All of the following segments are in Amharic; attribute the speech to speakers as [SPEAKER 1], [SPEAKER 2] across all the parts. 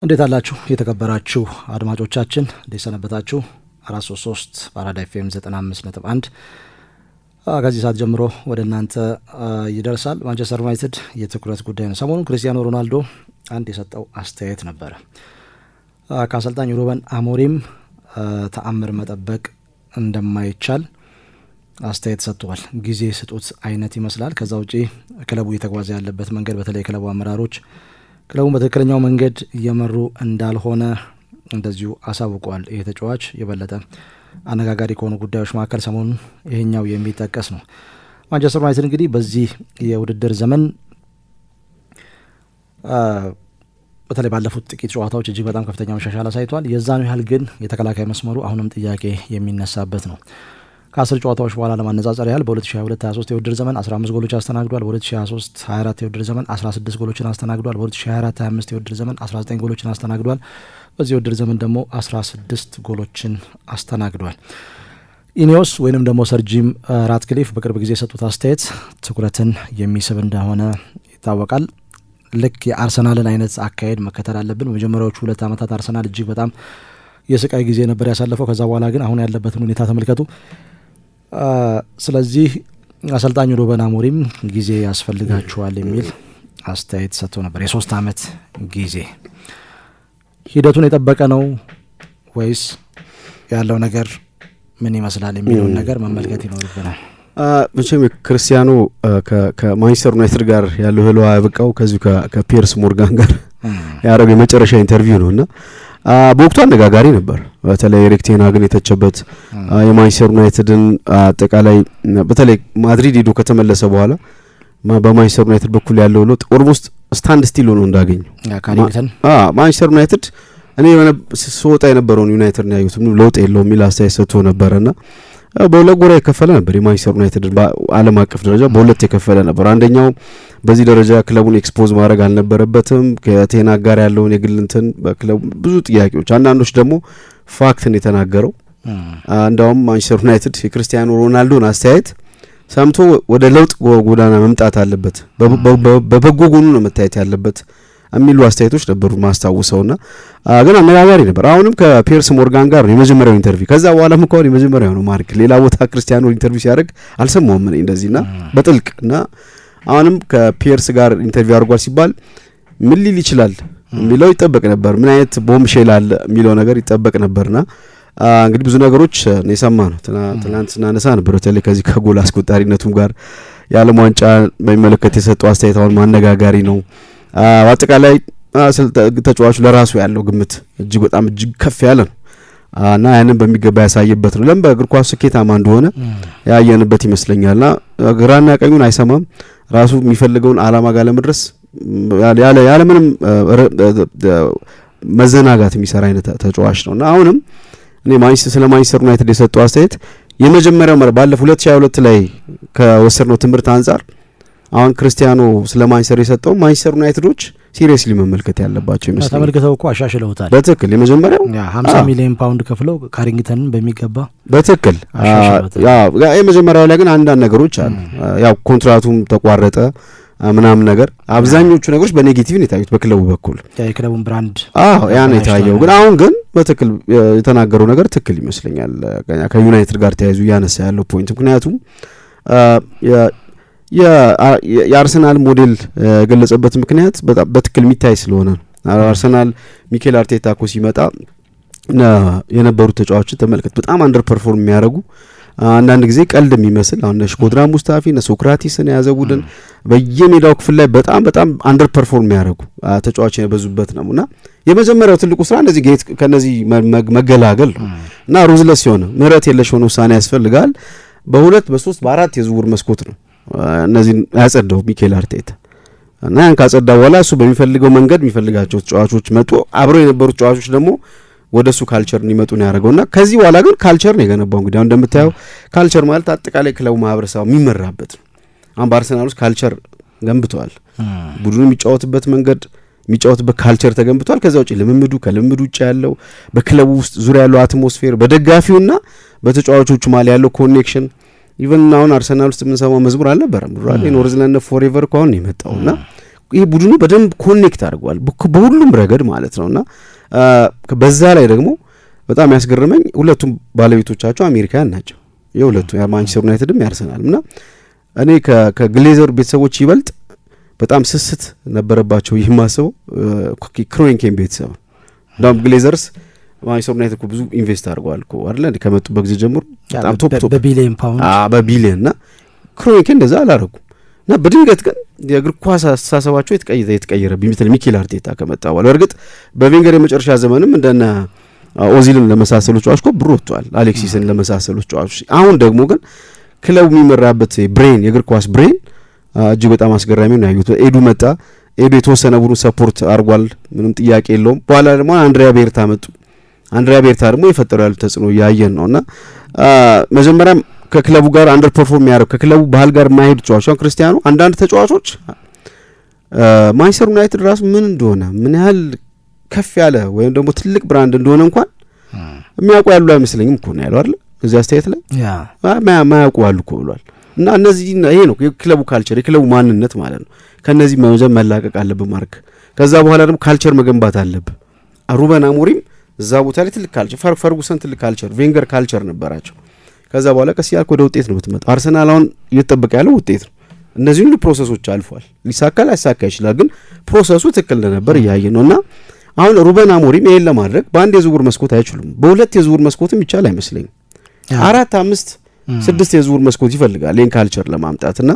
[SPEAKER 1] እንዴት አላችሁ የተከበራችሁ አድማጮቻችን? እንዴት ሰነበታችሁ? 433 በአራዳ ኤፍኤም 95.1 ከዚህ ሰዓት ጀምሮ ወደ እናንተ ይደርሳል። ማንቸስተር ዩናይትድ የትኩረት ጉዳይ ነው። ሰሞኑን ክርስቲያኖ ሮናልዶ አንድ የሰጠው አስተያየት ነበረ። ከአሰልጣኝ ሩበን አሞሪም ተአምር መጠበቅ እንደማይቻል አስተያየት ሰጥቷል። ጊዜ ስጡት አይነት ይመስላል። ከዛ ውጪ ክለቡ እየተጓዘ ያለበት መንገድ በተለይ ክለቡ አመራሮች ክለቡን በትክክለኛው መንገድ እየመሩ እንዳልሆነ እንደዚሁ አሳውቋል። ይህ ተጫዋች የበለጠ አነጋጋሪ ከሆኑ ጉዳዮች መካከል ሰሞኑን ይሄኛው የሚጠቀስ ነው። ማንቸስተር ዩናይትድ እንግዲህ በዚህ የውድድር ዘመን በተለይ ባለፉት ጥቂት ጨዋታዎች እጅግ በጣም ከፍተኛ መሻሻል አሳይቷል። የዛኑ ያህል ግን የተከላካይ መስመሩ አሁንም ጥያቄ የሚነሳበት ነው። ከ10 ጨዋታዎች በኋላ ለማነጻጸር ያህል በ2022-23 የውድድር ዘመን 15 ጎሎች አስተናግዷል። በ2023-24 የውድድር ዘመን 16 ጎሎችን አስተናግዷል። በ2024-25 የውድድር ዘመን 19 ጎሎችን አስተናግዷል። በዚህ የውድድር ዘመን ደግሞ 16 ጎሎችን አስተናግዷል። ኢኒዮስ ወይንም ደግሞ ሰር ጂም ራትክሊፍ በቅርብ ጊዜ የሰጡት አስተያየት ትኩረትን የሚስብ እንደሆነ ይታወቃል። ልክ የአርሰናልን አይነት አካሄድ መከተል አለብን። በመጀመሪያዎቹ 2 ዓመታት አርሰናል እጅግ በጣም የስቃይ ጊዜ ነበር ያሳለፈው። ከዛ በኋላ ግን አሁን ያለበትን ሁኔታ ተመልከቱ። ስለዚህ አሰልጣኙ ሩበን አሞሪም ጊዜ ያስፈልጋቸዋል የሚል አስተያየት ሰጥቶ ነበር። የ3 ዓመት ጊዜ ሂደቱን የጠበቀ ነው ወይስ ያለው ነገር ምን ይመስላል የሚለውን ነገር መመልከት ይኖርብናል።
[SPEAKER 2] መቼም ክርስቲያኖ ከማንቸስተር ዩናይትድ ጋር ያለው ህልዋ ያበቃው ከዚሁ ከፒየርስ ሞርጋን ጋር ያደረገው የመጨረሻ ኢንተርቪው ነውና በወቅቱ አነጋጋሪ ነበር። በተለይ ኤሪክ ቴን ሃግን የተቸበት የማንቸስተር ዩናይትድን አጠቃላይ በተለይ ማድሪድ ሄዶ ከተመለሰ በኋላ በማንቸስተር ዩናይትድ በኩል ያለው ለውጥ ኦልሞስት ስታንድ ስቲል ሆኖ እንዳገኘው ማንቸስተር ዩናይትድ እኔ ስወጣ የነበረውን ዩናይትድ ነው ያዩት ምንም ለውጥ የለውም የሚል አስተያየት ሰጥቶ ነበርና በሁለት ጎራ የከፈለ ነበር። የማንቸስተር ዩናይትድ በዓለም አቀፍ ደረጃ በሁለት የከፈለ ነበር። አንደኛው በዚህ ደረጃ ክለቡን ኤክስፖዝ ማድረግ አልነበረበትም፣ ከቴን ሃግ ጋር ያለውን የግል እንትን በክለቡ ብዙ ጥያቄዎች፣ አንዳንዶች ደግሞ ፋክትን የተናገረው እንዳውም ማንቸስተር ዩናይትድ የክርስቲያኖ ሮናልዶን አስተያየት ሰምቶ ወደ ለውጥ ጎዳና መምጣት አለበት፣ በበጎ ጎኑ ነው መታየት ያለበት የሚሉ አስተያየቶች ነበሩ ማስታውሰውና ግን አነጋጋሪ ነበር። አሁንም ከፒየርስ ሞርጋን ጋር ነው የመጀመሪያው ኢንተርቪው። ከዛ በኋላ እንኳን የመጀመሪያው ነው ማርክ ሌላ ቦታ ክርስቲያኖ ኢንተርቪው ሲያደርግ አልሰማውም እኔ እንደዚህና በጥልቅና አሁንም ከፒየርስ ጋር ኢንተርቪው አድርጓል ሲባል ምን ሊል ይችላል የሚለው ይጠበቅ ነበር። ምን አይነት ቦምሼል አለ የሚለው ነገር ይጠበቅ ነበርና እንግዲህ ብዙ ነገሮች ነው የሰማነው። ትናንት ስናነሳ ነበር በተለይ ከዚህ ከጎል አስቆጣሪነቱም ጋር የዓለም ዋንጫ በሚመለከት የሰጠው አስተያየት አሁን ማነጋጋሪ ነው። አጠቃላይ ተጫዋቹ ለራሱ ያለው ግምት እጅግ በጣም እጅግ ከፍ ያለ ነው እና ያንን በሚገባ ያሳየበት ነው። ለምን በእግር ኳስ ስኬታማ እንደሆነ ያየንበት ይመስለኛልና ግራና ቀኙን አይሰማም። ራሱ የሚፈልገውን አላማ ጋር ለመድረስ ያለ ምንም መዘናጋት የሚሰራ አይነት ተጫዋች ነውና አሁንም እኔ ስለ ማንቸስተር ዩናይትድ የሰጠው አስተያየት የመጀመሪያው ባለፈው 2022 ላይ ከወሰድነው ትምህርት አንፃር አሁን ክርስቲያኖ ስለ ማንቸስተር የሰጠው ማንቸስተር ዩናይትዶች ሲሪየስሊ መመልከት ያለባቸው ይመስላል።
[SPEAKER 1] ተመልክተው እኮ አሻሽለውታል። በትክክል
[SPEAKER 2] የመጀመሪያው
[SPEAKER 1] 50 ሚሊዮን ፓውንድ ከፍለው ካሪንግተንን በሚገባ
[SPEAKER 2] በትክክል የመጀመሪያው ላይ ግን አንዳንድ ነገሮች አሉ። ያው ኮንትራቱም ተቋረጠ ምናምን ነገር አብዛኞቹ ነገሮች በኔጌቲቭ ነው የታዩት በክለቡ በኩል
[SPEAKER 1] የክለቡን ብራንድ
[SPEAKER 2] ያ ነው የታየው። ግን አሁን ግን በትክክል የተናገረው ነገር ትክክል ይመስለኛል ከዩናይትድ ጋር ተያይዞ ያነሳ ያለው ፖይንት። ምክንያቱም የአርሰናል ሞዴል የገለጸበት ምክንያት በጣም በትክክል የሚታይ ስለሆነ ነው። አርሰናል ሚኬል አርቴታ እኮ ሲመጣ የነበሩት ተጫዋቾችን ተመልከት፣ በጣም አንደር ፐርፎርም የሚያደርጉ አንዳንድ ጊዜ ቀልድ የሚመስል አሁን ሽኮድራ ሙስታፊ እና ሶክራቲስን የያዘ ቡድን በየሜዳው ክፍል ላይ በጣም አንደር ፐርፎርም የሚያደርጉ ተጫዋቾች የበዙበት ነውና የመጀመሪያው ትልቁ ስራ እንደዚህ ጌት ከነዚህ መገላገል እና ሩዝለስ የሆነ ምህረት የለሽ ሆነ ውሳኔ ያስፈልጋል። በ2 በ3 በ4 የዝውውር መስኮት ነው እነዚህ ያጸዳው ሚኬል አርቴታ እና ያን ካጸዳ በኋላ እሱ በሚፈልገው መንገድ የሚፈልጋቸው ተጫዋቾች መጡ። አብረው የነበሩት ተጫዋቾች ደግሞ ወደሱ ካልቸር እንዲመጡ ነው ያደረገውና ከዚህ በኋላ ግን ካልቸር ነው የገነባው። እንግዲህ አሁን እንደምታየው ካልቸር ማለት አጠቃላይ ክለቡ ማህበረሰብ የሚመራበት ነው። አሁን በአርሰናል ውስጥ ካልቸር ገንብቷል። ቡድኑ የሚጫወትበት መንገድ የሚጫወትበት ካልቸር ተገንብቷል። ከዛ ውጪ ልምምዱ ከልምምዱ ውጪ ያለው በክለቡ ውስጥ ዙሪያ ያለው አትሞስፌር በደጋፊውና በተጫዋቾቹ ማለት ያለው ኮኔክሽን ኢቨን አሁን አርሰናል ውስጥ የምንሰማው መዝሙር አልነበረም ብሏል። ኖርዝላንድ ፎሬቨር ከሆነ የመጣውና ይሄ ቡድኑ በደንብ ኮኔክት አድርጓል በሁሉም ረገድ ማለት ነውና በዛ ላይ ደግሞ በጣም ያስገርመኝ ሁለቱም ባለቤቶቻቸው አሜሪካን ናቸው። የሁለቱ ማንቸስተር ዩናይትድም ያርሰናል እና እኔ ከግሌዘር ቤተሰቦች ይበልጥ በጣም ስስት ነበረባቸው የማስበው ክሮንኬን ቤተሰብ እንዳውም ግሌዘርስ ማንቸስተር ዩናይትድ እኮ ብዙ ኢንቨስት አድርገዋል እኮ አይደል ከመጡበት ጊዜ ጀምሮ በጣም ቶፕ
[SPEAKER 1] በቢሊየን ፓውንድ
[SPEAKER 2] በቢሊየን እና ክሮንኬ እንደዛ አላረጉም እና በድንገት ግን የእግር ኳስ አስተሳሰባቸው የተቀየረ ቢሚተል ሚኬል አርቴታ ከመጣ በኋላ እርግጥ በቬንገር የመጨረሻ ዘመንም እንደነ ኦዚልን ለመሳሰሉ ተጫዋቾች እኮ ብር ወጥቷል፣ አሌክሲስን ለመሳሰሉ ተጫዋቾች። አሁን ደግሞ ግን ክለቡ የሚመራበት ብሬን የእግር ኳስ ብሬን እጅግ በጣም አስገራሚ ነው ያዩት። ኤዱ መጣ። ኤዱ የተወሰነ ቡድን ሰፖርት አድርጓል፣ ምንም ጥያቄ የለውም። በኋላ ደግሞ አንድሪያ ቤርታ መጡ። አንድሪያ ቤርታ ደግሞ የፈጠረው ያሉት ተጽዕኖ ያየን ነውና መጀመሪያም ከክለቡ ጋር አንደር ፐርፎርም ያደረው ከክለቡ ባህል ጋር የማይሄዱ ተጫዋቾች ክርስቲያኑ አንዳንድ ተጫዋቾች ማንቸስተር ዩናይትድ ራሱ ምን እንደሆነ ምን ያህል ከፍ ያለ ወይም ደግሞ ትልቅ ብራንድ እንደሆነ እንኳን የሚያውቁ ያሉ አይመስለኝም እኮ ነው ያለው አይደል እዚህ አስተያየት ላይ ማያውቁ አሉ እኮ ብሏል። እና እነዚህ ይሄ ነው የክለቡ ካልቸር የክለቡ ማንነት ማለት ነው። ከነዚህ መጀመሪያ መላቀቅ አለብህ ማርክ። ከዛ በኋላ ደግሞ ካልቸር መገንባት አለብህ። ሩበን አሞሪም እዛ ቦታ ላይ ትልቅ ካልቸር ፈርጉሰን ትልቅ ካልቸር ቬንገር ካልቸር ነበራቸው። ከዛ በኋላ ቀስ ያልክ ወደ ውጤት ነው የምትመጣው። አርሰናል አሁን እየተጠበቀ ያለው ውጤት ነው። እነዚህ ሁሉ ፕሮሰሶች አልፏል። ሊሳካ ላይሳካ ይችላል፣ ግን ፕሮሰሱ ትክክል እንደነበር እያየን ነውና አሁን ሩበን አሞሪም ይሄን ለማድረግ በአንድ የዝውውር መስኮት አይችሉም። በሁለት የዝውውር መስኮትም ይቻል አይመስለኝም። 4 5 6 የዝውውር መስኮት ይፈልጋል ይሄን ካልቸር ለማምጣትና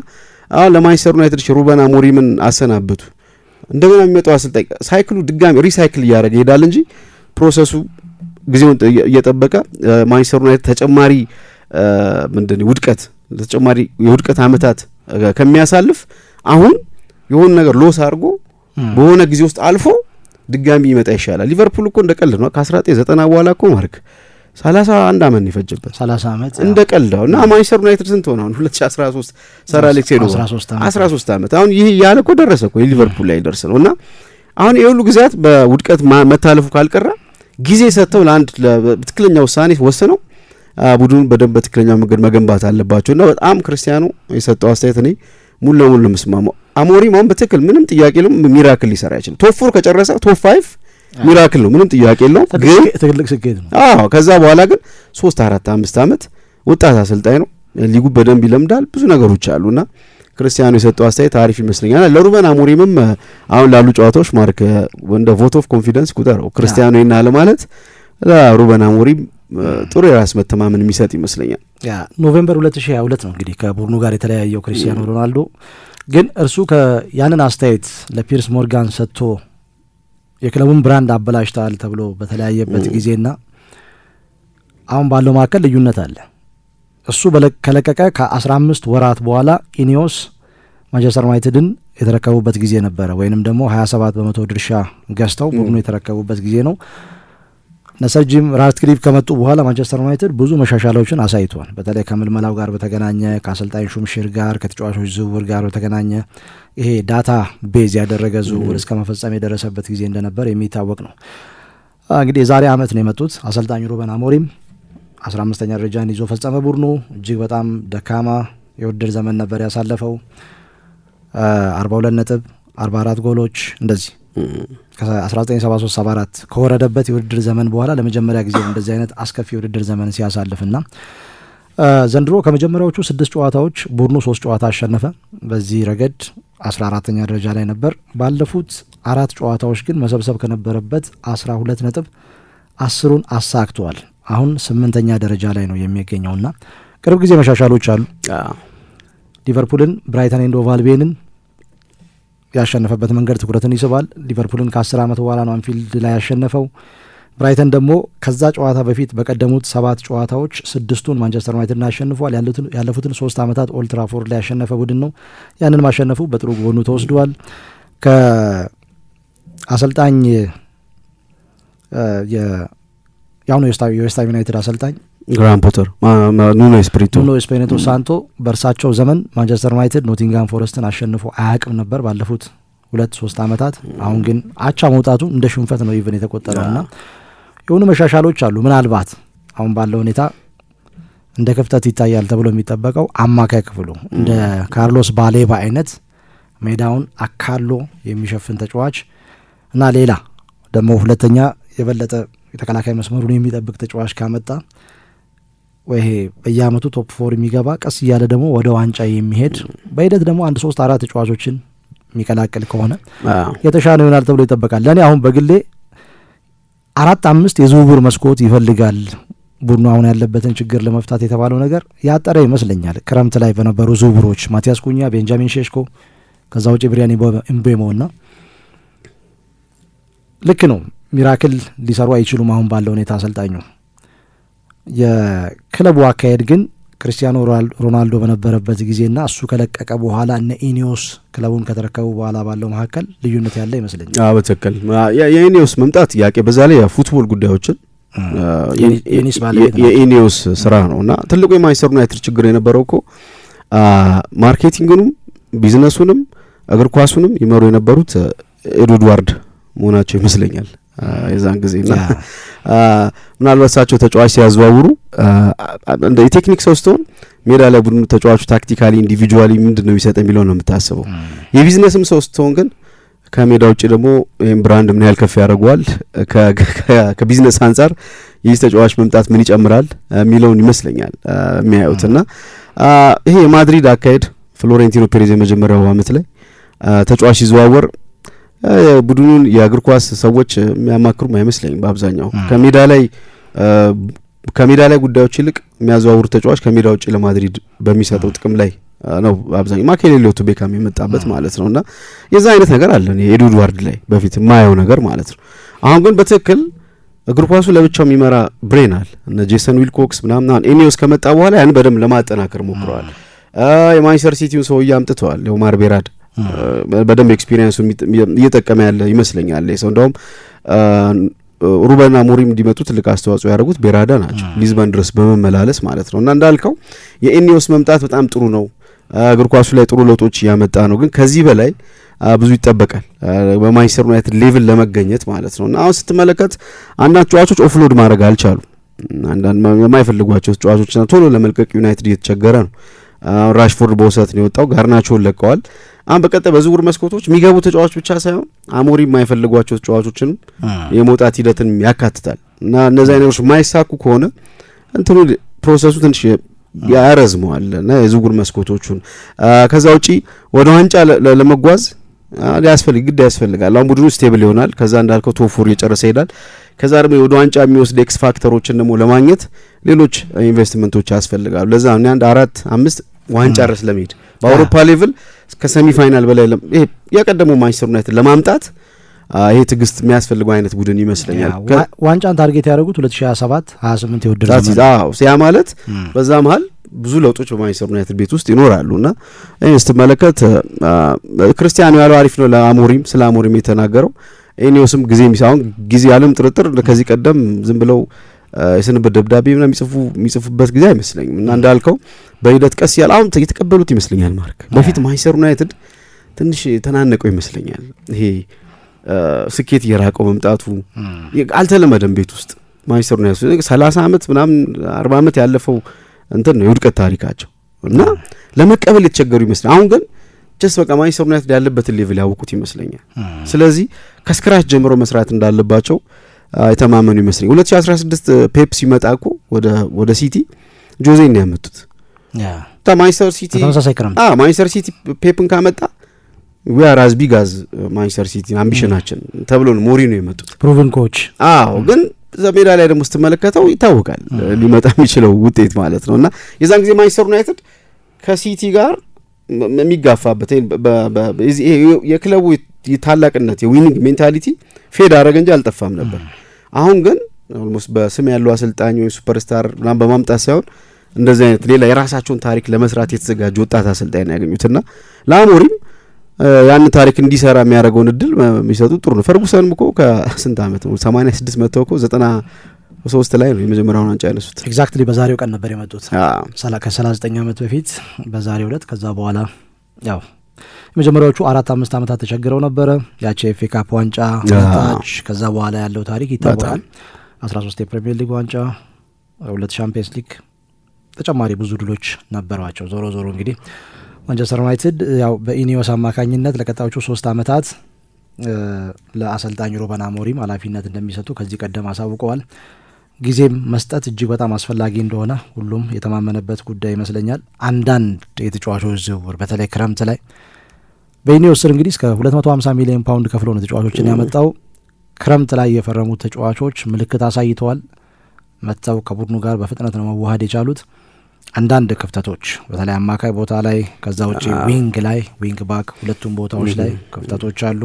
[SPEAKER 2] አሁን ለማንቸስተር ዩናይትድ ሩበን አሞሪምን አሰናብቱ እንደገና የሚመጣው አሰልጣኝ ሳይክሉ ድጋሚ ሪሳይክል እያደረገ ይሄዳል እንጂ ፕሮሰሱ ጊዜውን እየጠበቀ ማንቸስተር ዩናይትድ ተጨማሪ ምንድነው ውድቀት ተጨማሪ የውድቀት አመታት ከሚያሳልፍ አሁን የሆነ ነገር ሎስ አድርጎ በሆነ ጊዜ ውስጥ አልፎ ድጋሚ ይመጣ ይሻላል። ሊቨርፑል እኮ እንደቀልድ ነው ከ1990 በኋላ እኮ ማርክ 31 አመት ይፈጅበት
[SPEAKER 1] 30 አመት
[SPEAKER 2] እንደቀልዳው እና ማንቸስተር ዩናይትድ ስንት ሆነ አሁን 2013 ሰር አሌክስ ሄዶ 13 አመት አሁን ይሄ ያለ እኮ ደረሰ እኮ የሊቨርፑል ላይ ደርሰ ነውና አሁን የሁሉ ጊዜያት በውድቀት መታለፉ ካልቀረ ጊዜ ሰጥተው ለአንድ በትክክለኛ ውሳኔ ወሰነው ቡድኑን በደንብ በትክክለኛው መንገድ መገንባት አለባቸውና በጣም ክርስቲያኑ የሰጠው አስተያየት እኔ ሙሉ ለሙሉ ለመስማማው አሞሪም አሁን በትክክል ምንም ጥያቄ የለውም ሚራክል ሊሰራ ይችላል። ቶፕ 4 ከጨረሰ ቶፕ 5 ሚራክል ነው ምንም ጥያቄ የለውም። ግን
[SPEAKER 1] ትልቅ ስኬት ነው።
[SPEAKER 2] ከዛ በኋላ ግን 3 4 5 አመት ወጣት አሰልጣኝ ነው። ሊጉ በደንብ ይለምዳል። ብዙ ነገሮች አሉና ክርስቲያኑ የሰጠው አስተያየት አሪፍ ይመስለኛል። ለሩበን አሞሪምም አሁን ላሉ ጨዋታዎች ማርክ እንደ ቮት ኦፍ ኮንፊደንስ ቁጠረው ክርስቲያኑ ይና ለማለት ለሩበን አሞሪም ጥሩ የራስ መተማመን የሚሰጥ ይመስለኛል።
[SPEAKER 1] ኖቬምበር 2022 ነው እንግዲህ ከቡድኑ ጋር የተለያየው ክርስቲያኖ ሮናልዶ። ግን እርሱ ያንን አስተያየት ለፒርስ ሞርጋን ሰጥቶ የክለቡን ብራንድ አበላሽታል ተብሎ በተለያየበት ጊዜና አሁን ባለው መካከል ልዩነት አለ። እሱ ከለቀቀ ከ15 ወራት በኋላ ኢኒዮስ ማንቸስተር ዩናይትድን የተረከቡበት ጊዜ ነበረ፣ ወይንም ደግሞ 27% ድርሻ ገዝተው ቡድኑ የተረከቡበት ጊዜ ነው። ሰር ጂም ራትክሊፍ ከመጡ በኋላ ማንቸስተር ዩናይትድ ብዙ መሻሻሎችን አሳይቷል። በተለይ ከምልመላው ጋር በተገናኘ ከአሰልጣኝ ሹምሽር ጋር ከተጫዋቾች ዝውውር ጋር በተገናኘ ይሄ ዳታ ቤዝ ያደረገ ዝውውር እስከ መፈጸም የደረሰበት ጊዜ እንደነበር የሚታወቅ ነው። እንግዲህ የዛሬ አመት ነው የመጡት አሰልጣኝ ሩበን አሞሪም 15ኛ ደረጃን ይዞ ፈጸመ። ቡድኑ እጅግ በጣም ደካማ የውድድር ዘመን ነበር ያሳለፈው። 42 ነጥብ 44 ጎሎች እንደዚህ ከ1973-74 ከወረደበት የውድድር ዘመን በኋላ ለመጀመሪያ ጊዜ እንደዚህ አይነት አስከፊ የውድድር ዘመን ሲያሳልፍና ዘንድሮ ከመጀመሪያዎቹ 6 ጨዋታዎች ቡድኑ 3 ጨዋታ አሸነፈ። በዚህ ረገድ 14ኛ ደረጃ ላይ ነበር። ባለፉት 4 ጨዋታዎች ግን መሰብሰብ ከነበረበት 12 ነጥብ 10ን አሳክቷል። አሁን 8ኛ ደረጃ ላይ ነው የሚገኘውና ቅርብ ጊዜ መሻሻሎች አሉ። ሊቨርፑልን ብራይተን ኤንድ ሆቭ አልቢዮንን ያሸነፈበት መንገድ ትኩረትን ይስባል። ሊቨርፑልን ከ10 አመት በኋላ ነው አንፊልድ ላይ ያሸነፈው። ብራይተን ደግሞ ከዛ ጨዋታ በፊት በቀደሙት 7 ጨዋታዎች 6ቱን ማንቸስተር ዩናይትድን አሸንፏል። ያለፉትን 3 አመታት ኦልድ ትራፎርድ ላይ ያሸነፈ ቡድን ነው። ያንን ማሸነፉ በጥሩ ጎኑ ተወስዷል። ከአሰልጣኝ ያው ነው የዌስትሃም ዩናይትድ አሰልጣኝ
[SPEAKER 2] ግራም ፖተር ኑኖ
[SPEAKER 1] ኤስፒሪቶ ሳንቶ በእርሳቸው ዘመን ማንቸስተር ዩናይትድ ኖቲንጋም ፎረስትን አሸንፎ አያውቅም ነበር ባለፉት 2-3 አመታት። አሁን ግን አቻ መውጣቱ እንደ ሽንፈት ነው ኢቨን የተቆጠረውና የሆኑ መሻሻሎች አሉ። ምናልባት አሁን ባለው ሁኔታ እንደ ክፍተት ይታያል ተብሎ የሚጠበቀው አማካይ ክፍሉ እንደ ካርሎስ ባሌባ አይነት ሜዳውን አካሎ የሚሸፍን ተጫዋች እና ሌላ ደግሞ ሁለተኛ የበለጠ የተከላካይ መስመሩን የሚጠብቅ ተጫዋች ካመጣ ወይ በየአመቱ ቶፕ 4 የሚገባ ቀስ እያለ ደግሞ ወደ ዋንጫ የሚሄድ በሂደት ደግሞ 1-3-4 ተጫዋቾችን የሚቀላቅል ከሆነ የተሻለ ይሆናል ተብሎ ይጠበቃል። ለእኔ አሁን በግሌ 4-5 የዝውውር መስኮት ይፈልጋል ቡድኑ አሁን ያለበትን ችግር ለመፍታት የተባለው ነገር ያጠረ ይመስለኛል። ክረምት ላይ በነበሩ ዝውውሮች ማቲያስ ኩኛ፣ ቤንጃሚን ሼሽኮ፣ ከዛ ውጭ ብሪያን ኢምቤሞ ና ልክ ነው ሚራክል ሊሰሩ አይችሉም አሁን ባለው ሁኔታ አሰልጣኙ። የክለቡ አካሄድ ግን ክርስቲያኖ ሮናልዶ በነበረበት ጊዜና እሱ ከለቀቀ በኋላ እነ ኢኒዮስ ክለቡን ከተረከቡ በኋላ ባለው መካከል ልዩነት ያለ ይመስለኛል።
[SPEAKER 2] በትክክል የኢኒዮስ መምጣት ያቄ በዛ ላይ የፉትቦል ጉዳዮችን የኢኒዮስ ስራ ነው እና ትልቁ የማንቸስተር ዩናይትድ ችግር የነበረው እኮ ማርኬቲንግንም ቢዝነሱንም እግር ኳሱንም ይመሩ የነበሩት ኤድዋርድ መሆናቸው ይመስለኛል የዛን ጊዜና ምናልባት እሳቸው ተጫዋች ሲያዘዋውሩ እንደ የቴክኒክ ሰው ስትሆን ሜዳ ላይ ቡድኑ ተጫዋቹ ታክቲካሊ ኢንዲቪጁዋሊ ምንድነው የሚሰጥ የሚለው ነው የምታስበው። የቢዝነስም ሰው ስትሆን ግን ከሜዳ ውጭ ደግሞ ይሄን ብራንድ ምን ያህል ከፍ ያደርገዋል ከቢዝነስ አንጻር ይህ ተጫዋች መምጣት ምን ይጨምራል የሚለውን ይመስለኛል የሚያዩትና ይሄ የማድሪድ አካሄድ ፍሎሬንቲኖ ፔሬዝ የመጀመሪያው አመት ላይ ተጫዋች ሲዘዋወር ቡድኑን የእግር ኳስ ሰዎች የሚያማክሩም አይመስለኝም። በአብዛኛው ከሜዳ ላይ ጉዳዮች ይልቅ የሚያዘዋውሩ ተጫዋች ከሜዳ ውጭ ለማድሪድ በሚሰጠው ጥቅም ላይ ነው አብዛኛው ማኬሌሌው ቱ ቤካም የመጣበት ማለት ነውና የዛ አይነት ነገር አለ ኤድዋርድ ላይ በፊት የማየው ነገር ማለት ነው። አሁን ግን በትክክል እግር ኳሱ ለብቻው የሚመራ ብሬን አለ እነ ጄሰን ዊልኮክስ ምናምን ኢኒዮስ ከመጣ በኋላ ያን በደንብ ለማጠናከር ሞክረዋል። የማንቸስተር ሲቲውን ሰው ያምጥተዋል ኦማር ቤራድ በደንብ ኤክስፒሪየንሱን እየጠቀመ ያለ ይመስለኛል። ሰው እንደውም ሩበን አሞሪም እንዲመጡ ትልቅ አስተዋጽኦ ያደረጉት ቤራዳ ናቸው ሊዝበን ድረስ በመመላለስ ማለት ነው። እና እንዳልከው የኢኒዮስ መምጣት በጣም ጥሩ ነው እግር ኳሱ ላይ ጥሩ ለውጦች ያመጣ ነው። ግን ከዚህ በላይ ብዙ ይጠበቃል በማንቸስተር ዩናይትድ ሌቭል ለመገኘት ማለት ነው። እና አሁን ስትመለከት አንዳንድ ተጫዋቾች ኦፍሎድ ማድረግ አልቻሉም። አንዳንድ የማይፈልጓቸው ተጫዋቾች ቶሎ ለመልቀቅ ዩናይትድ እየተቸገረ ነው። ራሽፎርድ በውሰት ነው የወጣው፣ ጋርናቾን ለቀዋል። አሁን በቀጣይ በዝውውር መስኮቶች የሚገቡ ተጫዋቾች ብቻ ሳይሆን አሞሪም የማይፈልጓቸው ተጫዋቾችን የመውጣት ሂደትን ያካትታል እና እነዚህ አይነቶች የማይሳኩ ከሆነ እንትኑ ፕሮሰሱ ትንሽ ያረዝመዋል እና የዝውውር መስኮቶቹን ከዛ ውጪ ወደ ዋንጫ ለመጓዝ ያስፈልጋል። አሁን ቡድኑ ስቴብል ይሆናል። ከዛ እንዳልከው ቶፕ 4 እየጨረሰ ይሄዳል። ከዛ ደግሞ ወደ ዋንጫ የሚወስድ ኤክስ ፋክተሮችን ደግሞ ለማግኘት ሌሎች ኢንቨስትመንቶች ያስፈልጋሉ። ለዛ ነው 1-4-5 ዋንጫ ድረስ ለመሄድ በአውሮፓ ሌቭል ከሰሚ ፋይናል በላይ ይሄ የቀደመው ማንቸስተር ዩናይትድ ለማምጣት ይሄ ትግስት የሚያስፈልገው አይነት ቡድን ይመስለኛል።
[SPEAKER 1] ዋንጫን ታርጌት ያደረጉት 2027-28 የውድድር ዘመን
[SPEAKER 2] ያ ማለት በዛ መሀል ብዙ ለውጦች በማንቸስተር ዩናይትድ ቤት ውስጥ ይኖራሉና ይሄን ስትመለከት ክርስቲያኖ ያለው አሪፍ ነው። ለአሞሪም ስለ አሞሪም የተናገረው ኢኒዮስም ጊዜ ያለም ጥርጥር ከዚህ ቀደም ዝም ብለው የስንብት ደብዳቤ ምናምን የሚጽፉበት ጊዜ አይመስለኝም እና እንዳልከው በሂደት ቀስ ያለ አሁን የተቀበሉት ይመስለኛል። ማርክ በፊት ማንቸስተር ዩናይትድ ትንሽ ተናነቀው ይመስለኛል። ይሄ ስኬት እየራቀው መምጣቱ አልተለመደም ቤት ውስጥ ማንቸስተር ዩናይትድ 30 ዓመት ምናምን 40 ዓመት ያለፈው እንትን ነው የውድቀት ታሪካቸው እና ለመቀበል የተቸገሩ ይመስላል። አሁን ግን ጀስት በቃ ማንቸስተር ዩናይትድ ያለበትን ሌቭል ያውቁት ይመስለኛል። ስለዚህ ከስክራች ጀምሮ መስራት እንዳለባቸው የተማመኑ ይመስለኛል። 2016 ፔፕ ሲመጣ እኮ ወደ ሲቲ ጆዜን ነው ያመጡት። ማንቸስተር ሲቲ ፔፕን ካመጣ we are as big as ማንቸስተር ሲቲ አምቢሽናችን ተብሎ ነው ሞሪኖ የመጡት
[SPEAKER 1] ፕሩቭን ኮች።
[SPEAKER 2] ግን ሜዳ ላይ ደግሞ ስትመለከተው ይታወቃል ሊመጣ የሚችለው ውጤት ማለት ነውና የዛን ጊዜ ማንቸስተር ዩናይትድ ከሲቲ ጋር የሚጋፋበት የክለቡ የታላቅነት የዊኒንግ ሜንታሊቲ ፌድ አረገ እንጂ አልጠፋም ነበር። አሁን ግን ኦልሞስት በስም ያለው አሰልጣኝ ወይ ሱፐርስታር ምናምን በማምጣት ሳይሆን እንደዚህ አይነት ሌላ የራሳቸውን ታሪክ ለመስራት የተዘጋጀ ወጣት አሰልጣኝ ነው ያገኙትና ለአሞሪም ያን ታሪክ እንዲሰራ የሚያደርገውን እድል የሚሰጡት ጥሩ ነው። ፈርጉሰንም እኮ ከስንት ዓመት ነው 86 መተው እኮ 93 ላይ ነው የመጀመሪያውን ዋንጫ ያነሱት።
[SPEAKER 1] ኤግዛክትሊ በዛሬው ቀን ነበር የመጡት ከ39 ዓመት በፊት በዛሬው ዕለት። ከዛ በኋላ ያው የመጀመሪያዎቹ 4-5 ዓመታት ተቸግረው ነበረ። ያቺ ኤፍ ኤ ካፕ ዋንጫ ታች ከዛ በኋላ ያለው ታሪክ ይታወቃል። 13 የፕሪሚየር ሊግ ዋንጫ፣ 2 ቻምፒየንስ ሊግ፣ ተጨማሪ ብዙ ድሎች ነበሯቸው። ዞሮ እንግዲህ ማንቸስተር ዩናይትድ ያው በኢኒዮስ አማካኝነት ለቀጣዮቹ 3 ዓመታት ለአሰልጣኝ ሩበን አሞሪም ኃላፊነት እንደሚሰጡ ከዚህ ቀደም አሳውቀዋል። ጊዜም መስጠት እጅግ በጣም አስፈላጊ እንደሆነ ሁሉም የተማመነበት ጉዳይ ይመስለኛል። አንዳንድ የተጫዋቾች ዝውውር በተለይ ክረምት ላይ በኢኒዮስ ስር እንግዲህ እስከ 250 ሚሊዮን ፓውንድ ከፍሎ ነው ተጫዋቾችን ያመጣው። ክረምት ላይ የፈረሙት ተጫዋቾች ምልክት አሳይተዋል። መጥተው ከቡድኑ ጋር በፍጥነት ነው መዋሃድ የቻሉት። አንዳንድ ክፍተቶች በተለይ አማካይ ቦታ ላይ፣ ከዛ ውጪ ዊንግ ባክ ሁለቱም ቦታዎች ላይ ክፍተቶች አሉ።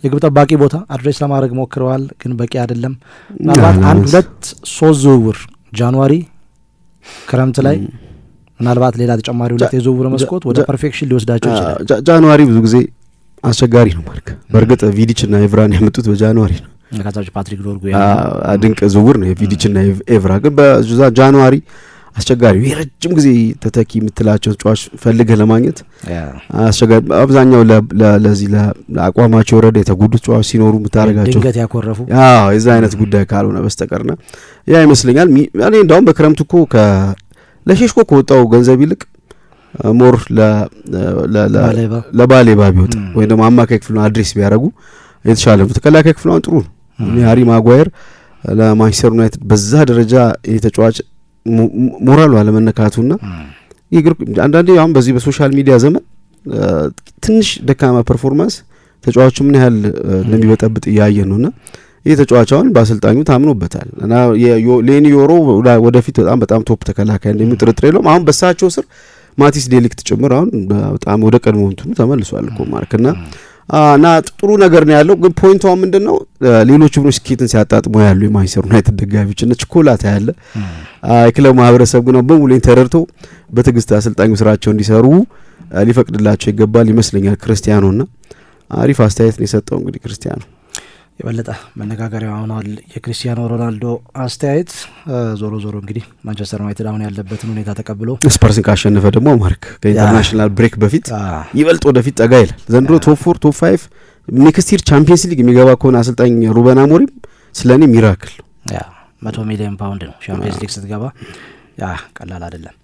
[SPEAKER 1] የግብ ጠባቂ ቦታ አድሬስ ለማድረግ ሞክረዋል፣ ግን በቂ አይደለም። ምናልባት 1-2-3 ዝውውር ጃንዋሪ ክረምት ላይ ምናልባት ሌላ ተጨማሪ 2 የዝውውር መስኮት ወደ ፐርፌክሽን ሊወስዳቸው ይችላል።
[SPEAKER 2] ጃንዋሪ ብዙ ጊዜ አስቸጋሪ ነው ማርክ። በእርግጥ ቪዲችና ኤቭራን ያመጡት በጃንዋሪ ነው።
[SPEAKER 1] ከዛች ፓትሪክ ዶርጉ
[SPEAKER 2] ድንቅ ዝውውር ነው የቪዲችና ኤቭራ። ግን በዛ ጃንዋሪ አስቸጋሪ የረጅም ጊዜ ተተኪ የምትላቸው ተጫዋች ፈልገህ ለማግኘት አስቸጋሪ። አብዛኛው ለዚህ ለአቋማቸው የወረደ የተጎዱ ተጫዋች ሲኖሩ የምታደርጋቸው
[SPEAKER 1] ድንገት ያኮረፉ
[SPEAKER 2] የዛ አይነት ጉዳይ ካልሆነ በስተቀርና ያ ይመስለኛል። እኔ እንዳውም በክረምቱ እኮ ለሼሽኮ ከወጣው ገንዘብ ይልቅ ሞር ለባሌባ ቢወጣ ወይም ደግሞ አማካይ ክፍሉን አድሬስ ቢያደርጉ የተሻለ ነው። ተከላካይ ክፍሉን ጥሩ ነው። ሃሪ ማጓየር ለማንቸስተር ዩናይትድ በዛ ደረጃ የተጫዋች ሞራሉ አለመነካቱና አንዳንዴ አሁን በዚህ በሶሻል ሚዲያ ዘመን ትንሽ ደካማ ፐርፎርማንስ ተጫዋቹ ምን ያህል እንደሚበጠብጥ እያየን ነውና ይህ ተጫዋች አሁን በአሰልጣኙ ታምኖበታል እና ሌኒ ዮሮ ወደፊት በጣም ቶፕ ተከላካይ እንደሚሆን ጥርጥር የለውም። አሁን በሳቸው ስር ማቲስ ዴሊክት ጭምር አሁን በጣም ወደ ቀድሞ እንትኑ ተመልሷል እኮ ማርክና እና ጥሩ ነገር ነው ያለው። ግን ፖይንቷ ምንድነው ሌሎች ቡድኖች ስኬትን ሲያጣጥሙ ያሉ የማንቸስተር ዩናይትድ ደጋፊዎች እና ችኮላታ ያለ የክለቡ ማህበረሰብ ግን በሙሉ ተረድቶ በትዕግስት አሰልጣኙ ስራቸው እንዲሰሩ ሊፈቅድላቸው ይገባል ይመስለኛል። ክርስቲያኖና አሪፍ አስተያየት ነው የሰጠው። እንግዲህ ክርስቲያኖ
[SPEAKER 1] የበለጠ መነጋገሪያ ሆኗል የክርስቲያኖ ሮናልዶ አስተያየት። ዞሮ እንግዲህ ማንቸስተር ዩናይትድ አሁን ያለበትን ሁኔታ ተቀብሎ
[SPEAKER 2] ስፐርስን ካሸነፈ ደግሞ ማርክ ከኢንተርናሽናል ብሬክ በፊት ይበልጥ ወደፊት ጠጋ ይላል። ዘንድሮ ቶፕ 4 ቶፕ 5 ኔክስት ይር ቻምፒየንስ ሊግ የሚገባ ከሆነ አሰልጣኝ ሩበን አሞሪም ስለኔ ሚራክል ነው።
[SPEAKER 1] 100 ሚሊዮን ፓውንድ ነው ቻምፒየንስ ሊግ ስትገባ፣ ቀላል አይደለም።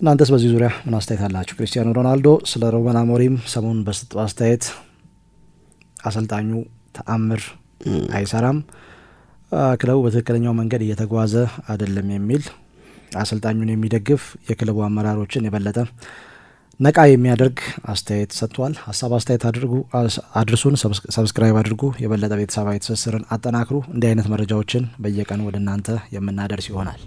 [SPEAKER 1] እናንተስ በዚህ ዙሪያ ምን አስተያየት አላችሁ? ክርስቲያኖ ሮናልዶ ስለ ሩበን አሞሪም ሰሞኑን በሰጠው አስተያየት አሰልጣኙ ተአምር አይሰራም፣ ክለቡ በትክክለኛው መንገድ እየተጓዘ አይደለም የሚል አሰልጣኙን የሚደግፍ የክለቡ አመራሮችን የበለጠ ነቃ የሚያደርግ አስተያየት ሰጥቷል። ሀሳብ አስተያየት አድርሱን፣ ሰብስክራይብ አድርጉ፣ የበለጠ ቤተሰባዊ ትስስርን አጠናክሩ። እንዲህ አይነት መረጃዎችን በየቀኑ ወደ እናንተ የምናደርስ ይሆናል።